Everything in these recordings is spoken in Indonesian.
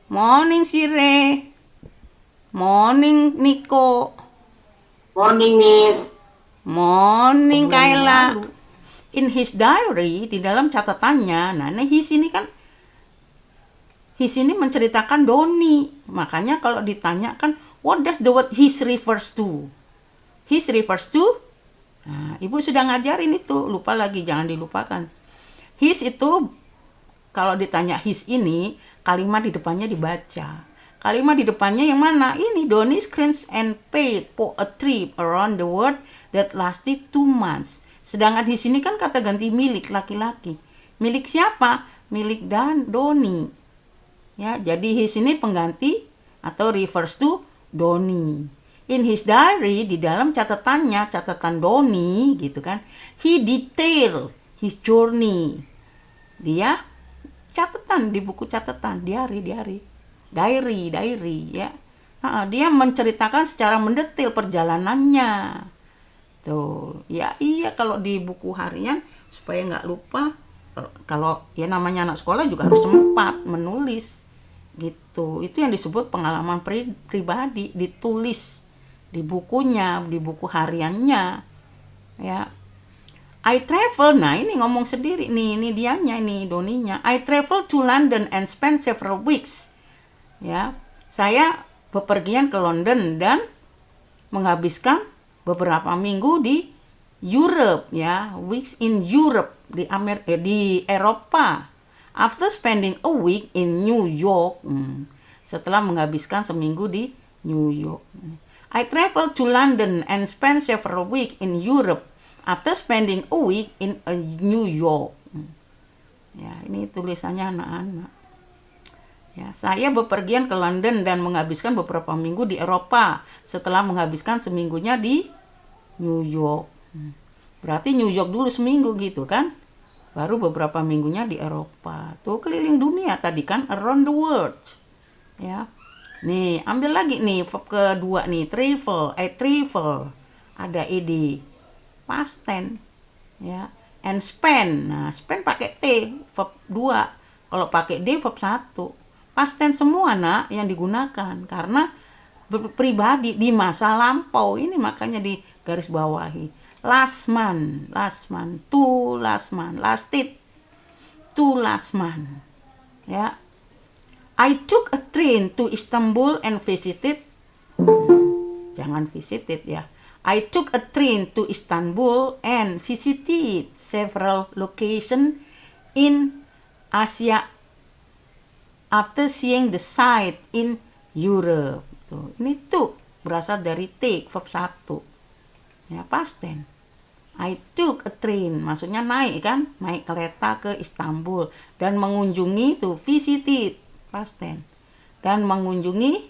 Morning Sire. Morning Niko. Morning, Miss. Morning Sebulan yang Kayla. lalu. In his diary, di dalam catatannya, nah ini his ini menceritakan Doni. Makanya kalau ditanya kan, what does the word his refers to? His refers to, nah, Ibu sudah ngajarin itu, lupa lagi, jangan dilupakan. His itu, kalau ditanya his ini, kalimat di depannya dibaca. Kalimat di depannya yang mana? Ini, Doni screams and paid for a trip around the world that lasted 2 months. Sedangkan his ini kan kata ganti milik laki-laki. Milik siapa? Milik Doni. Ya, jadi his ini pengganti atau refers to Doni. In his diary, di dalam catatannya, catatan Doni gitu kan, he detail his journey. Dia catatan di buku catatan, diary ya. Dia menceritakan secara mendetail perjalanannya. Tuh, ya iya, kalau di buku harian supaya nggak lupa, kalau ya namanya anak sekolah juga harus sempat menulis gitu. Itu yang disebut pengalaman pribadi, ditulis di bukunya, di buku hariannya ya. I travel, nah ini ngomong sendiri nih, ini dianya, ini Doninya. I travel to London and spend several weeks. Ya, saya bepergian ke London dan menghabiskan beberapa minggu di Europe ya, weeks in Europe, di Eropa. After spending a week in New York, setelah menghabiskan seminggu di New York. I travel to London and spend several weeks in Europe after spending a week in New York. Ya, ini tulisannya anak-anak. Ya, saya bepergian ke London dan menghabiskan beberapa minggu di Eropa setelah menghabiskan seminggunya di New York. Berarti New York dulu seminggu gitu kan? Baru beberapa minggunya di Eropa. Tuh keliling dunia tadi kan, around the world. Ya. Nih, ambil lagi nih verb kedua nih, travel, travel. Ada ed, past tense. Ya. And spend. Nah, spend pakai T, verb 2. Kalau pakai D, verb 1. Past tense semua nak yang digunakan karena pribadi di masa lampau, ini makanya di garis bawahi. Last month, to last month, lasted to last month. Ya. I took a train to Istanbul and visited. Jangan visited ya. I took a train to Istanbul and visited several locations in Asia after seeing the sight in Europe. Tuh, ini took berasal dari take, verb 1. Ya, past tense. I took a train, maksudnya naik kan, naik kereta ke Istanbul dan mengunjungi tuh, visited, past tense. Dan mengunjungi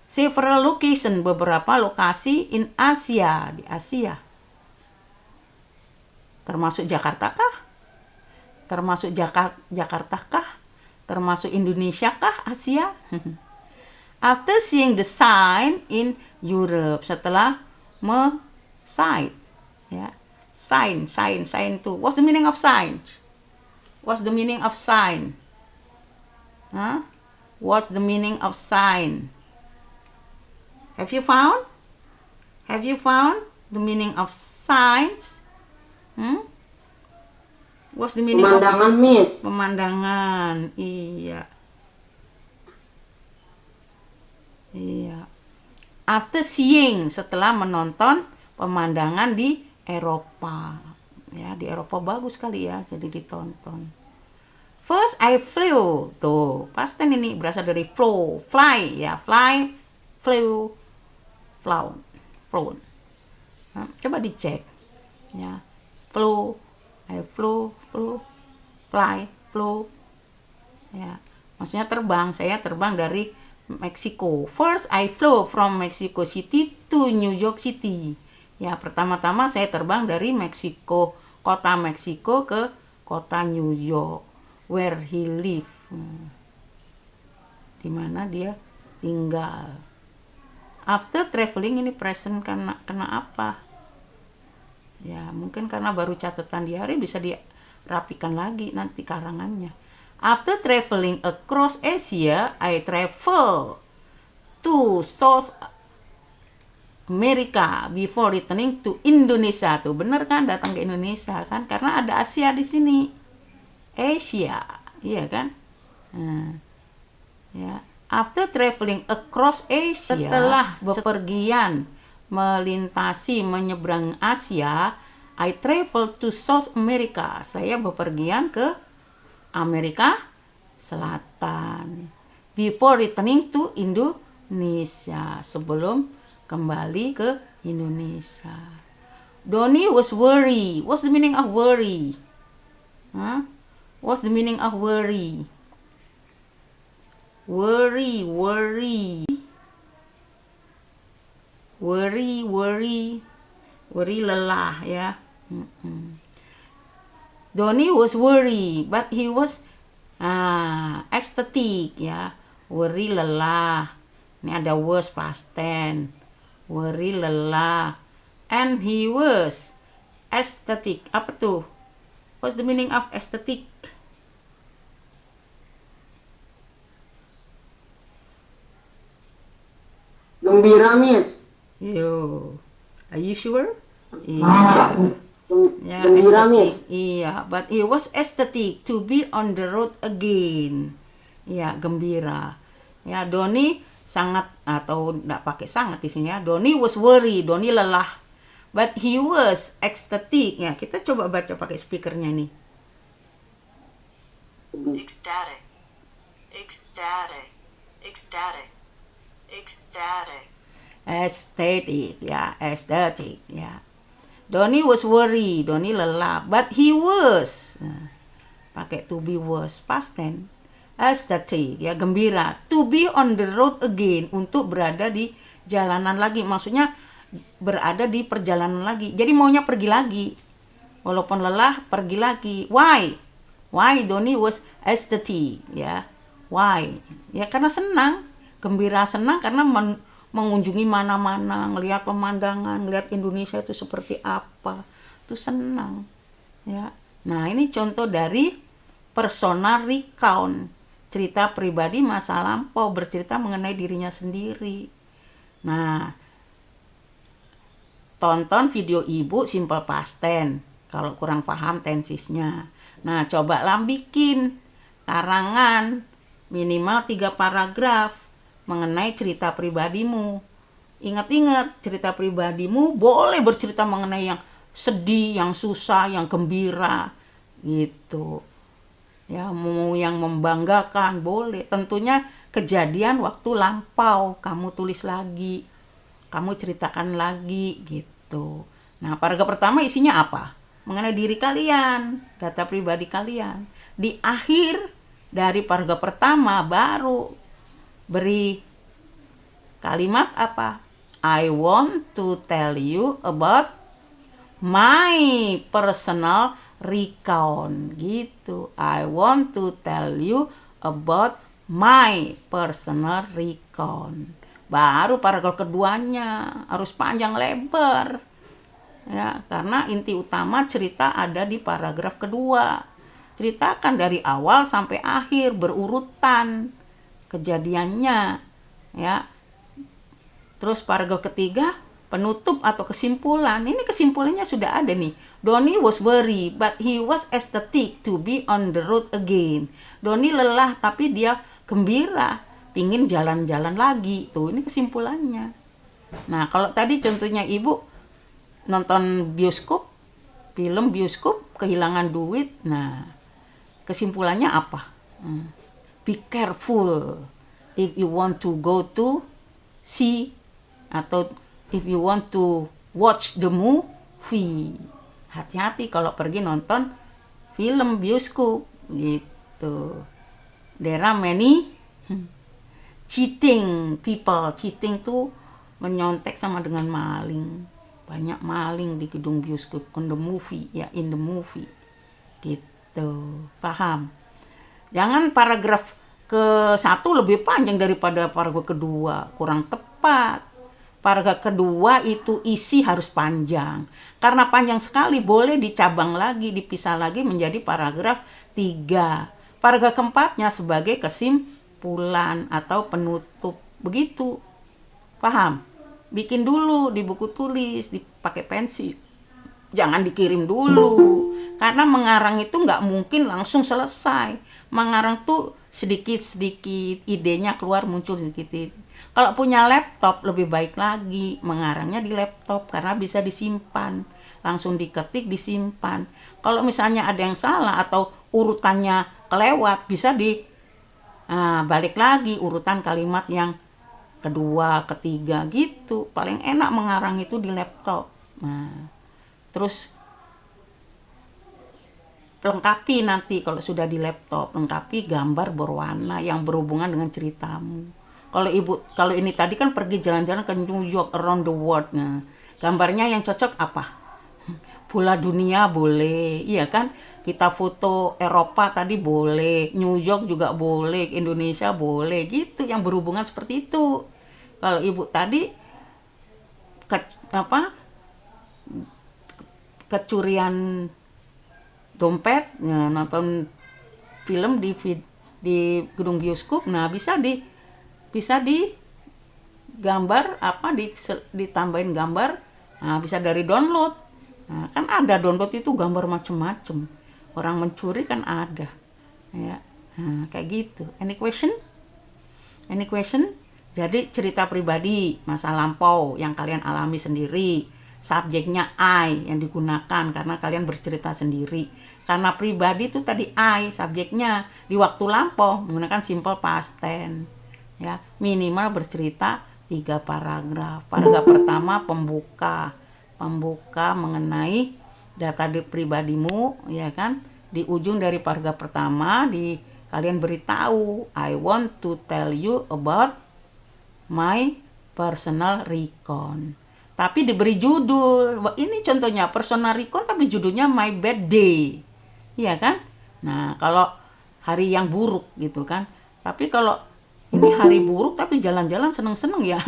several location, beberapa lokasi in Asia, di Asia. Termasuk Jakarta kah? Termasuk Jakarta kah? Termasuk Indonesia kah, Asia? After seeing the sign in Europe, setelah sight, ya, sign itu. What's the meaning of sign? What's the meaning of sign? Huh? What's the meaning of sign? Have you found? Have you found the meaning of signs? What's the meaning Pemandangan, of Miss. pemandangan? Iya. After seeing, setelah menonton pemandangan di Eropa. Ya, di Eropa bagus sekali ya, jadi ditonton. First I flew. Tuh, past tense ini berasal dari fly ya, flew, flown. Nah, coba dicek. Ya. I flew, fly, flew. Ya, maksudnya terbang. Saya terbang dari Meksiko. First I flew from Mexico City to New York City. Ya, pertama-tama saya terbang dari Meksiko, kota Meksiko ke kota New York, where he live. Di mana dia tinggal. After traveling, ini present kena apa? Ya, mungkin karena baru catatan di hari bisa dirapikan lagi nanti karangannya. After traveling across Asia, I travel to South America before returning to Indonesia. Tuh bener kan, datang ke Indonesia kan, karena ada Asia di sini. Asia, iya kan? Nah, ya. After traveling across Asia, setelah bepergian melintasi menyeberang Asia, I travel to South America. Saya bepergian ke Amerika Selatan. Before returning to Indonesia, sebelum kembali ke Indonesia. Donnie was worry. What's the meaning of worry? Huh? What's the meaning of worry? Worry, worry. Worry, worry. Worry, lelah ya. Donnie was worry, but he was ecstatic ya. Worry, lelah. Ini ada was past tense. Worry, lelah. And he was ecstatic. Apa tuh? What's the meaning of ecstatic? Gembira, Miss. Yo. Are you sure? Iya. Ya, Gembira, ecstatic. Miss. Iya, but he was ecstatic to be on the road again. Ya, gembira. Ya, Donnie sangat, atau enggak pakai sangat di sini ya. Donnie was worried, Donnie lelah. But he was ecstatic. Ya, kita coba baca pakai speakernya nih. Ecstatic. Ecstatic. Ecstatic. Ecstatic. Ecstatic, ya, ecstatic, ya. Donnie was worried, Donnie lelah, but he was, pakai to be was, past tense, ecstatic, ya, gembira, to be on the road again, untuk berada di jalanan lagi, maksudnya berada di perjalanan lagi, jadi maunya pergi lagi, walaupun lelah, pergi lagi. Why Donnie was ecstatic, ya, why, ya karena senang, gembira, senang karena mengunjungi mana-mana, ngelihat pemandangan, ngelihat Indonesia itu seperti apa, itu senang, ya. Nah, ini contoh dari personal recount, cerita pribadi masa lampau, bercerita mengenai dirinya sendiri. Nah, tonton video ibu simple past tense, kalau kurang paham tensisnya. Nah, cobalah bikin karangan minimal 3 paragraf mengenai cerita pribadimu. Ingat-ingat, cerita pribadimu boleh bercerita mengenai yang sedih, yang susah, yang gembira gitu. Ya, mau yang membanggakan boleh. Tentunya kejadian waktu lampau kamu tulis lagi, kamu ceritakan lagi gitu. Nah, paragraf pertama isinya apa? Mengenai diri kalian, data pribadi kalian. Di akhir dari paragraf pertama baru beri kalimat apa? I want to tell you about my personal recount gitu. I want to tell you about my personal recount. Baru paragraf keduanya harus panjang lebar. Ya, karena inti utama cerita ada di paragraf kedua. Ceritakan dari awal sampai akhir berurutan kejadiannya, ya. Terus paragraf ketiga, penutup atau kesimpulan. Ini kesimpulannya sudah ada nih. Donnie was worried, but he was ecstatic to be on the road again. Donnie lelah, tapi dia gembira, pingin jalan-jalan lagi. Tuh, ini kesimpulannya. Nah, kalau tadi contohnya ibu nonton bioskop, film bioskop, kehilangan duit. Nah, kesimpulannya apa? Be careful if you want to go to see, atau if you want to watch the movie. Hati-hati kalau pergi nonton film bioskop gitu. There are many cheating people. Cheating tuh menyontek sama dengan maling. Banyak maling di gedung bioskop on the movie, ya, in the movie gitu. Paham? Jangan paragraf ke-1 lebih panjang daripada paragraf kedua, kurang tepat. Paragraf kedua itu isi harus panjang. Karena panjang sekali boleh dicabang lagi, dipisah lagi menjadi paragraf 3. paragraf keempatnya sebagai kesimpulan atau penutup. Begitu. Paham? Bikin dulu di buku tulis, dipakai pensil. Jangan dikirim dulu. Karena mengarang itu nggak mungkin langsung selesai. Mengarang tuh sedikit-sedikit, idenya keluar muncul sedikit. Kalau punya laptop lebih baik lagi mengarangnya di laptop karena bisa disimpan. Langsung diketik, disimpan. Kalau misalnya ada yang salah atau urutannya kelewat, bisa balik lagi urutan kalimat yang kedua, ketiga gitu. Paling enak mengarang itu di laptop. Nah, terus lengkapi nanti kalau sudah di laptop, lengkapi gambar berwarna yang berhubungan dengan ceritamu. Kalau ini tadi kan pergi jalan-jalan ke New York around the world. Nah, gambarnya yang cocok apa? Bola dunia boleh, iya kan? Kita foto Eropa tadi boleh, New York juga boleh, Indonesia boleh, gitu yang berhubungan seperti itu. Kalau ibu tadi kecurian dompet, ya, nonton film di gedung bioskop, nah bisa di gambar ditambahin gambar, nah bisa dari download. Nah, kan ada download itu gambar macem-macem, orang mencuri kan ada, ya. Nah, kayak gitu. Any question? Jadi cerita pribadi, masa lampau yang kalian alami sendiri. Subjeknya I yang digunakan karena kalian bercerita sendiri. Karena pribadi itu tadi I, subjeknya di waktu lampau menggunakan simple past tense. Ya, minimal bercerita 3 paragraf. Paragraf pertama pembuka mengenai data pribadimu, ya kan? Di ujung dari paragraf pertama kalian beritahu, I want to tell you about my personal recon. Tapi diberi judul. Ini contohnya personal recon tapi judulnya my bad day. Iya kan? Nah, kalau hari yang buruk gitu kan. Tapi kalau ini hari buruk tapi jalan-jalan seneng-seneng ya.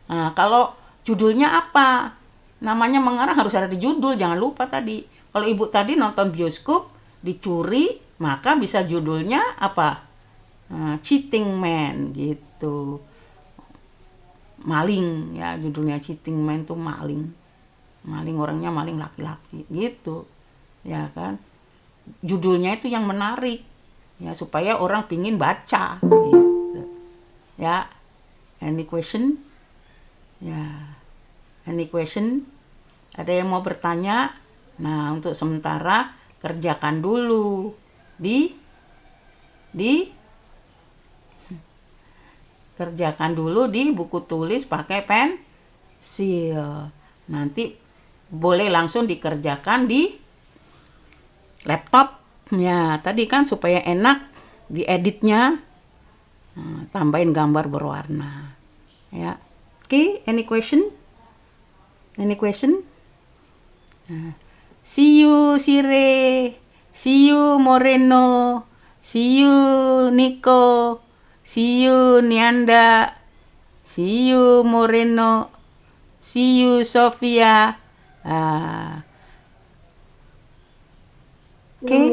Nah, kalau judulnya apa? Namanya mengarang harus ada di judul, jangan lupa tadi. Kalau ibu tadi nonton bioskop dicuri, maka bisa judulnya apa? Cheating Man gitu. Maling ya, judulnya Cheating Man tuh maling orangnya maling laki-laki gitu, ya kan? Judulnya itu yang menarik ya supaya orang pingin baca gitu ya. Any question? Ada yang mau bertanya? Nah, untuk sementara kerjakan dulu kerjakan dulu di buku tulis pakai pensil. Nanti boleh langsung dikerjakan di laptopnya. Tadi kan supaya enak dieditnya. Nah, tambahin gambar berwarna. Ya. Oke, any question? See you Sire. See you Moreno. See you Nico. See you Nianda. See you Moreno. See you Sofia. Okay.